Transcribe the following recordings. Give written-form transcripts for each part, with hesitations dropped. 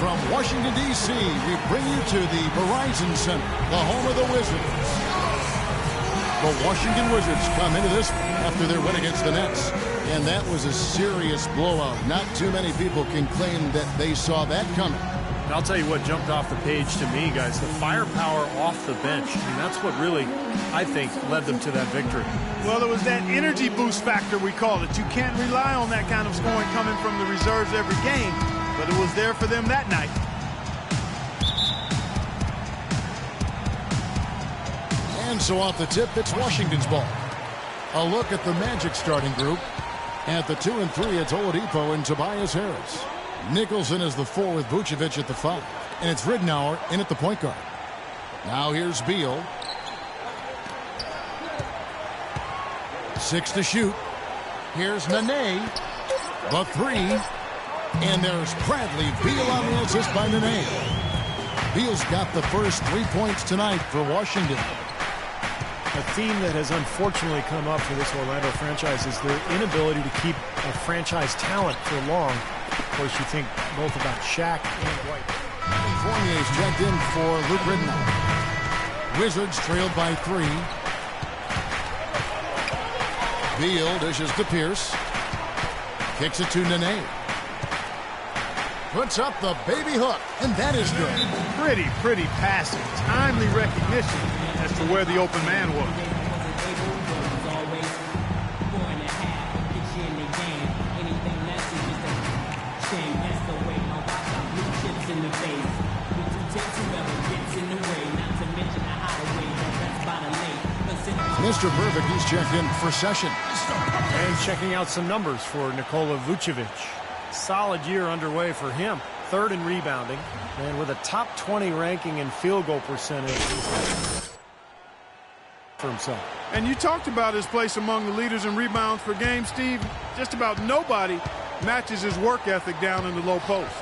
from Washington, D.C., we bring you to the Verizon Center, the home of the Wizards. The Washington Wizards come into this after their win against the Nets. And that was a serious blowout. Not too many people can claim that they saw that coming. And I'll tell you what jumped off the page to me, guys. The firepower off the bench. I mean, that's what really, I think, led them to that victory. Well, it was that energy boost factor, we call it. You can't rely on that kind of scoring coming from the reserves every game. But it was there for them that night. And so off the tip, it's Washington's ball. A look at the Magic starting group. At the 2 and 3, it's Oladipo and Tobias Harris. Nicholson is the 4 with Vucevic at the 5. And it's Ridnour in at the point guard. Now here's Beal. 6 to shoot. Here's Nene. The 3. And there's Bradley Beal on the assist by Nene. Beal's got the first 3 points tonight for Washington. A theme that has unfortunately come up for this Orlando franchise is their inability to keep a franchise talent for long. Of course, you think both about Shaq and White. Fournier's checked in for Luke Ridnour. Wizards trailed by 3. Beal dishes to Pierce. Kicks it to Nene. Puts up the baby hook, and that is good. Pretty passing. Timely recognition as to where the open man was. Mr. Perfect, he's checked in for Sessions. And checking out some numbers for Nikola Vucevic. Solid year underway for him. 3rd in rebounding, and with a top 20 ranking in field goal percentage for himself. And you talked about his place among the leaders in rebounds per game, Steve. Just about nobody matches his work ethic down in the low post.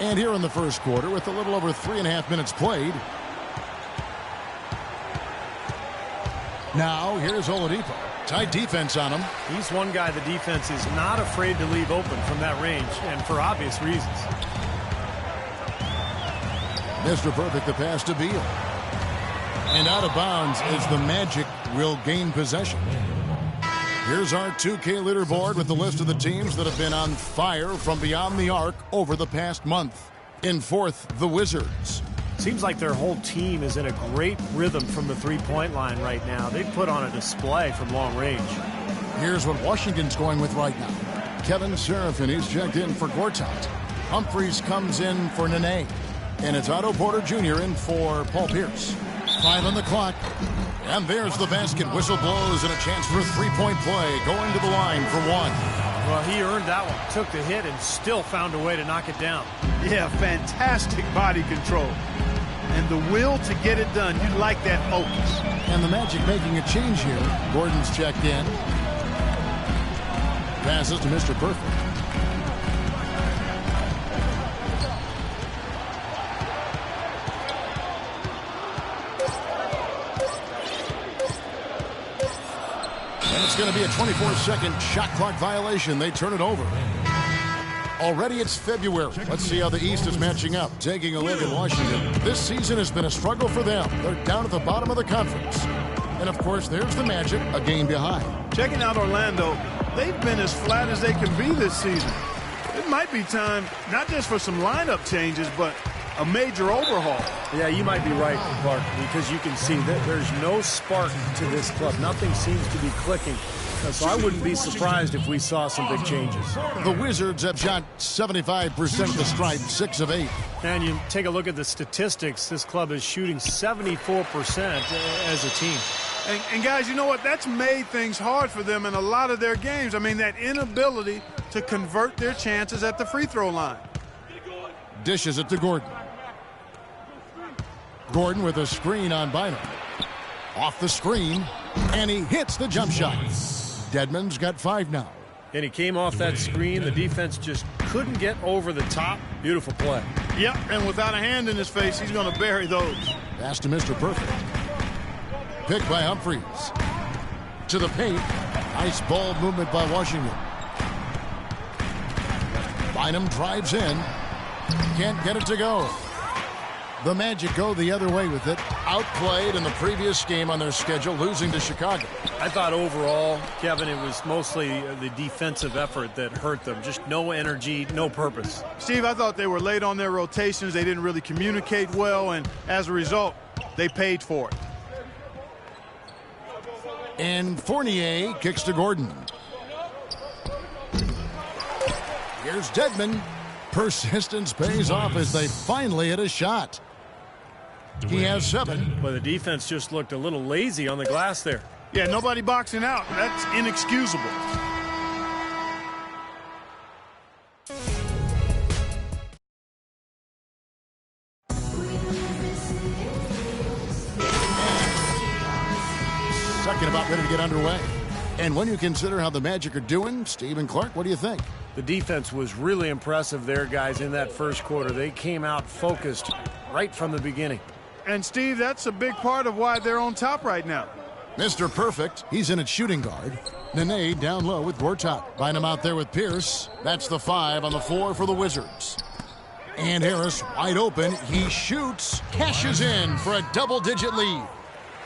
And here in the first quarter, with a little over 3.5 minutes played. Now, here's Oladipo. Tight defense on him. He's one guy the defense is not afraid to leave open from that range, and for obvious reasons. Mr. Perfect, the pass to Beal. And out of bounds as the Magic will gain possession. Here's our 2K leaderboard with the list of the teams that have been on fire from beyond the arc over the past month. In 4th, the Wizards. Seems like their whole team is in a great rhythm from the three-point line right now. They put on a display from long range. Here's what Washington's going with right now. Kevin Seraphin, he's checked in for Gortat. Humphries comes in for Nene. And it's Otto Porter Jr. in for Paul Pierce. 5 on the clock. And there's the basket. Whistle blows and a chance for a three-point play. Going to the line for 1. Well, he earned that one. Took the hit and still found a way to knock it down. Yeah, fantastic body control. And the will to get it done. You like that focus. And the Magic making a change here. Gordon's checked in. Passes to Mr. Perfect. And it's going to be a 24-second shot clock violation. They turn it over. Already it's February. Let's see how the East is matching up. Taking a look at Washington. This season has been a struggle for them. They're down at the bottom of the conference. And, of course, there's the Magic, a game behind. Checking out Orlando, they've been as flat as they can be this season. It might be time not just for some lineup changes, but a major overhaul. Yeah, you might be right, Clark, because you can see that there's no spark to this club. Nothing seems to be clicking. So I wouldn't be surprised if we saw some big changes. The Wizards have shot 75% of the stripe, 6 of 8. And you take a look at the statistics, this club is shooting 74% as a team. And guys, you know what? That's made things hard for them in a lot of their games. I mean, that inability to convert their chances at the free throw line. Dishes it to Gordon. Gordon with a screen on Bynum. Off the screen, and he hits the jump shot. Dedmon's got 5 now. And he came off that screen. The defense just couldn't get over the top. Beautiful play. Yep, and without a hand in his face, he's going to bury those. Pass to Mr. Perfect. Picked by Humphries. To the paint. Nice ball movement by Washington. Bynum drives in. Can't get it to go. The Magic go the other way with it. Outplayed in the previous game on their schedule, losing to Chicago. I thought overall, Kevin, it was mostly the defensive effort that hurt them. Just no energy, no purpose. Steve, I thought they were late on their rotations. They didn't really communicate well, and as a result, they paid for it. And Fournier kicks to Gordon. Here's Dedmon. Persistence pays off as they finally hit a shot. He has 7. Well, the defense just looked a little lazy on the glass there. Yeah, nobody boxing out. That's inexcusable. Second about ready to get underway. And when you consider how the Magic are doing, Steve and Clark, what do you think? The defense was really impressive there, guys, in that first quarter. They came out focused right from the beginning. And, Steve, that's a big part of why they're on top right now. Mr. Perfect, he's in at shooting guard. Nene down low with Gortat. Bynum out there with Pierce. That's the 5 on the 4 for the Wizards. And Harris wide open. He shoots, cashes in for a double-digit lead.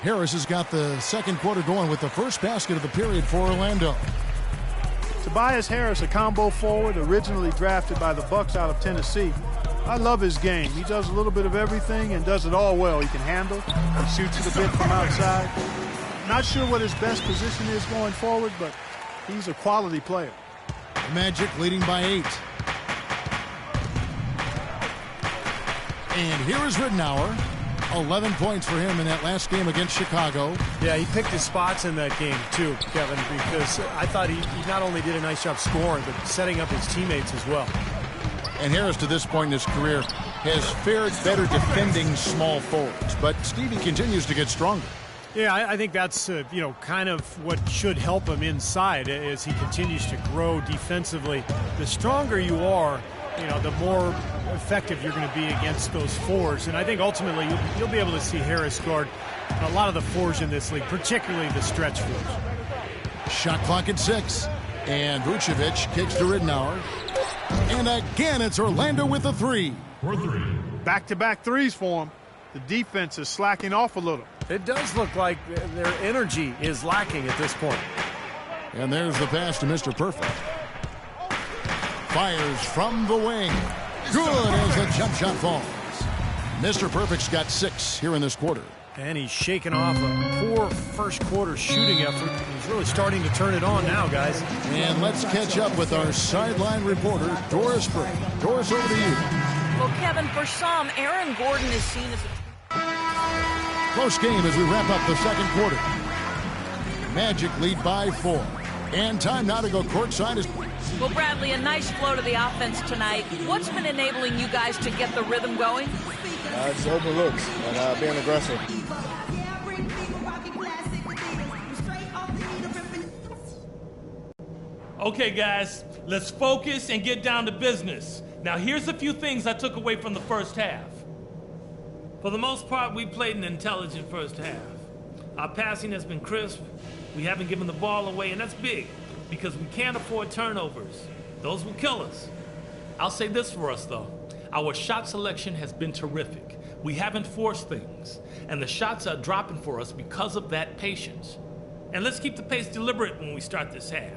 Harris has got the second quarter going with the first basket of the period for Orlando. Tobias Harris, a combo forward, originally drafted by the Bucks out of Tennessee. I love his game. He does a little bit of everything and does it all well. He can handle. He shoots it a bit from outside. Not sure what his best position is going forward, but he's a quality player. The Magic leading by 8. And here is Rittenauer. 11 points for him in that last game against Chicago. Yeah, he picked his spots in that game, too, Kevin, because I thought he not only did a nice job scoring, but setting up his teammates as well. And Harris, to this point in his career, has fared better defending small forwards. But Stevie continues to get stronger. Yeah, I think that's, kind of what should help him inside as he continues to grow defensively. The stronger you are, the more effective you're going to be against those 4s. And I think ultimately you'll be able to see Harris guard a lot of the 4s in this league, particularly the stretch 4s. Shot clock at 6. And Vucevic kicks to Rittenauer. And again, it's Orlando with a 3. Back-to-back threes for him. The defense is slacking off a little. It does look like their energy is lacking at this point. And there's the pass to Mr. Perfect. Fires from the wing. Good as the jump shot falls. Mr. Perfect's got 6 here in this quarter. And he's shaking off a poor first quarter shooting effort. He's really starting to turn it on now, guys. And let's catch up with our sideline reporter, Doris Bray. Doris, over to you. Well, Kevin, for some, Aaron Gordon is seen as a close game as we wrap up the second quarter. Magic lead by 4. And time now to go courtside. Well, Bradley, a nice flow to the offense tonight. What's been enabling you guys to get the rhythm going? Just open looks and being aggressive. Okay, guys, let's focus and get down to business. Now, here's a few things I took away from the first half. For the most part, we played an intelligent first half. Our passing has been crisp. We haven't given the ball away, and that's big because we can't afford turnovers. Those will kill us. I'll say this for us, though. Our shot selection has been terrific. We haven't forced things, and the shots are dropping for us because of that patience. And let's keep the pace deliberate when we start this half.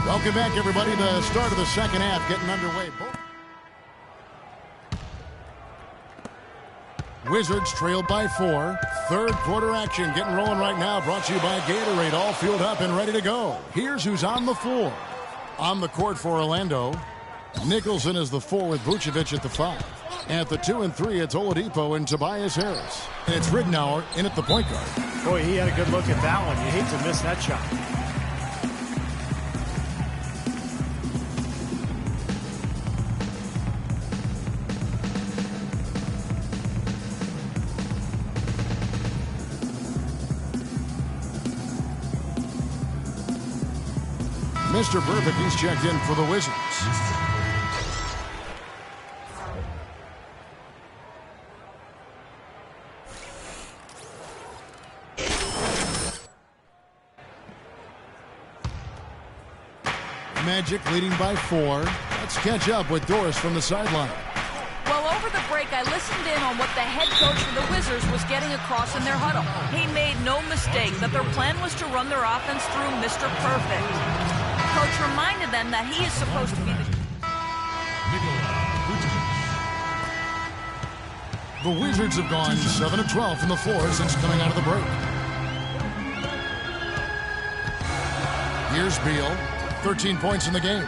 Welcome back, everybody. The start of the second half getting underway. Wizards trailed by 4. Third quarter action getting rolling right now. Brought to you by Gatorade. All fueled up and ready to go. Here's who's on the floor. On the court for Orlando, Nicholson is the 4 with Vucevic at the 5. At the 2 and 3, it's Oladipo and Tobias Harris. And it's Rittenauer in at the point guard. Boy, he had a good look at that one. You hate to miss that shot. Mr. Perfect, he's checked in for the Wizards. Magic leading by 4. Let's catch up with Doris from the sideline. Well, over the break, I listened in on what the head coach for the Wizards was getting across in their huddle. He made no mistake that their plan was to run their offense through Mr. Perfect. Coach reminded them that he is supposed to be The Wizards have gone 7 of 12 from the floor since coming out of the break. Here's Beal, 13 points in the game.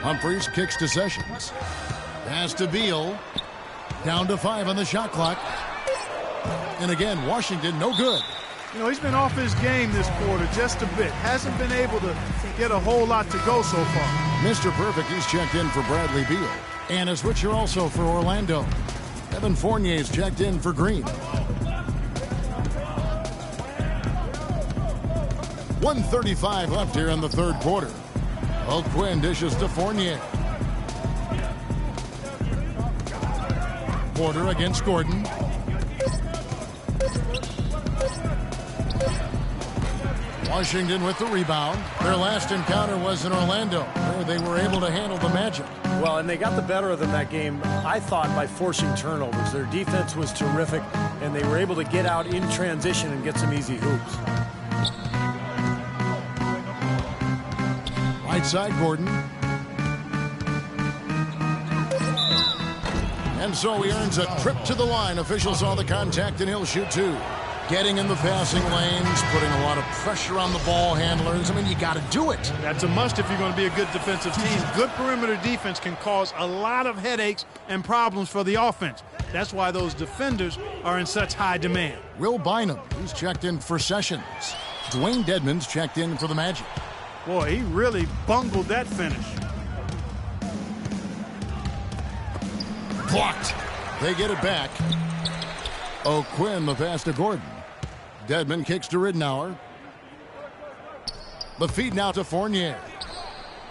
Humphries kicks to Sessions. Pass to Beal. Down to 5 on the shot clock. And again, Washington, no good. You know, he's been off his game this quarter just a bit. Hasn't been able to get a whole lot to go so far. Mr. Perfect, he's checked in for Bradley Beal. And a switcher also for Orlando. Evan Fournier's checked in for Green. 1:35 left here in the third quarter. O'Quinn dishes to Fournier. Porter against Gordon. Washington with the rebound. Their last encounter was in Orlando, where they were able to handle the Magic. Well, and they got the better of them that game, I thought, by forcing turnovers. Their defense was terrific, and they were able to get out in transition and get some easy hoops. Right side, Gordon. And so he earns a trip to the line. Officials saw the contact, and he'll shoot 2. Getting in the passing lanes, putting a lot of pressure on the ball handlers. I mean, you got to do it. That's a must if you're going to be a good defensive team. Good perimeter defense can cause a lot of headaches and problems for the offense. That's why those defenders are in such high demand. Will Bynum, who's checked in for Sessions. Dwayne Dedmon's checked in for the Magic. Boy, he really bungled that finish. Blocked. They get it back. O'Quinn, the pass to Gordon. Dedmon kicks to Ridnour. The feed now to Fournier.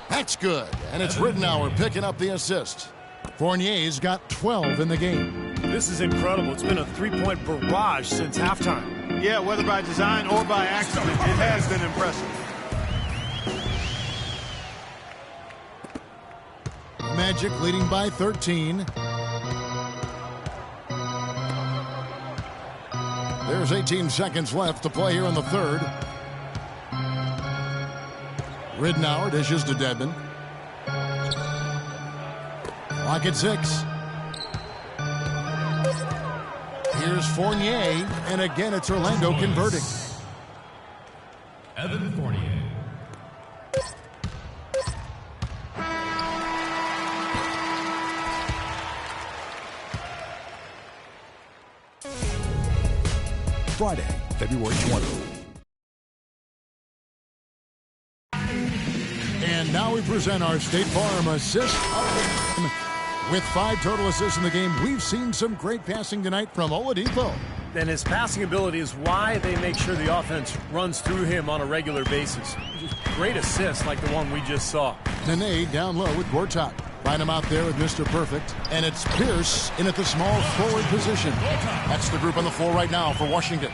That's good. And it's Ridnour picking up the assist. Fournier's got 12 in the game. This is incredible. It's been a three-point barrage since halftime. Yeah, whether by design or by accident, it has been impressive. Magic leading by 13. There's 18 seconds left to play here in the third. Ridnour dishes to Dedmon. Clock at 6. Here's Fournier, and again it's Orlando converting. Evan Fournier. Friday, February 20. And now we present our State Farm assist of the game. With 5 total assists in the game, we've seen some great passing tonight from Oladipo. And his passing ability is why they make sure the offense runs through him on a regular basis. Just great assists like the one we just saw. Nene down low with Gortat. Find him out there with Mr. Perfect. And it's Pierce in at the small forward position. That's the group on the floor right now for Washington.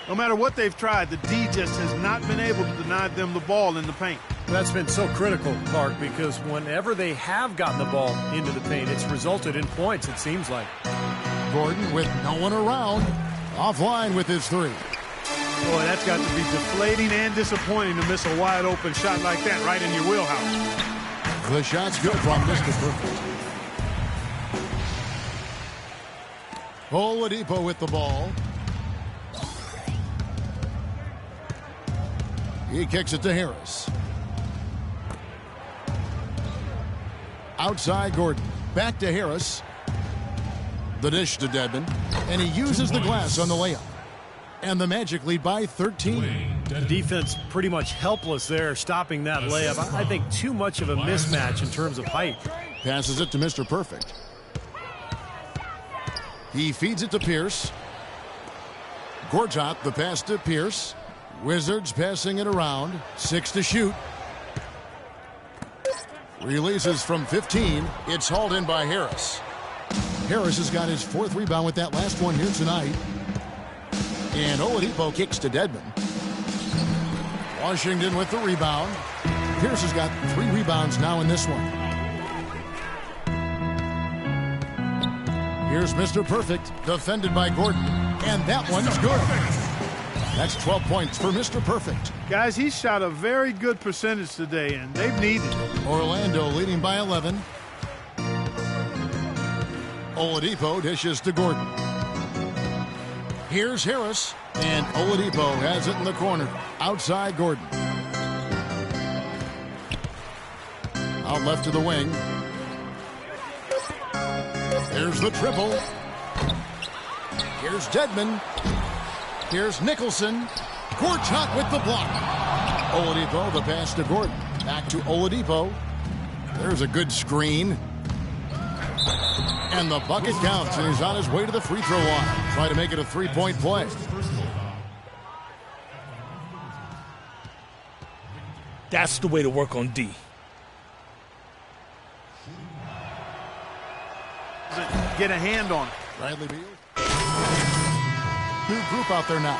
No matter what they've tried, the D just has not been able to deny them the ball in the paint. That's been so critical, Clark, because whenever they have gotten the ball into the paint, it's resulted in points, it seems like. Gordon with no one around. Offline with his 3. Boy, that's got to be deflating and disappointing to miss a wide open shot like that right in your wheelhouse. The shot's good from Mr. Perfect. Oladipo with the ball. He kicks it to Harris. Outside Gordon. Back to Harris. The dish to Dedmon. And he uses the glass on the layup. And the Magic lead by 13. The defense pretty much helpless there, stopping that layup. I think too much of a mismatch in terms of height. Passes it to Mr. Perfect. He feeds it to Pierce. Gortat, the pass to Pierce. Wizards passing it around. 6 to shoot. Releases from 15. It's hauled in by Harris. Harris has got his 4th rebound with that last one here tonight. And Oladipo kicks to Dedmon. Washington with the rebound. Pierce has got 3 rebounds now in this one. Here's Mr. Perfect, defended by Gordon, and that one's good. That's 12 points for Mr. Perfect. Guys, he shot a very good percentage today, and they've needed it. Orlando leading by 11. Oladipo dishes to Gordon. Here's Harris, and Oladipo has it in the corner. Outside Gordon. Out left to the wing. There's the triple. Here's Dedmon. Here's Nicholson. Gortat with the block. Oladipo, the pass to Gordon. Back to Oladipo. There's a good screen. And the bucket counts, and he's on his way to the free throw line. Try to make it a 3-point play. That's the way to work on D. Get a hand on it. Bradley Beal. New group out there now.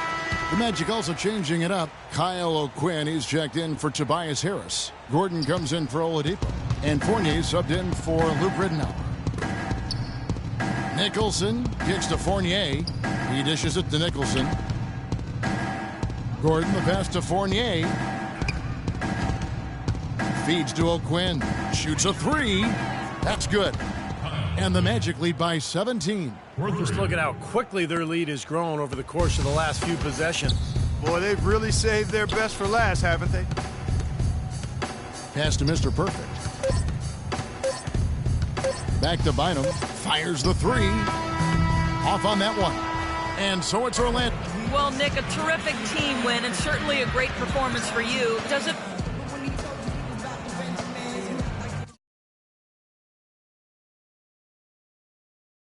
The Magic also changing it up. Kyle O'Quinn, he's checked in for Tobias Harris. Gordon comes in for Oladipo. And Fournier subbed in for Luke Ridenour. Nicholson kicks to Fournier. He dishes it to Nicholson. Gordon, the pass to Fournier. Feeds to O'Quinn. Shoots a 3. That's good. And the Magic lead by 17. Just look at how quickly their lead has grown over the course of the last few possessions. Boy, they've really saved their best for last, haven't they? Pass to Mr. Perfect. Back to Bynum. Fires the 3. Off on that one. And so it's Orlando. Well, Nick, a terrific team win and certainly a great performance for you. Does it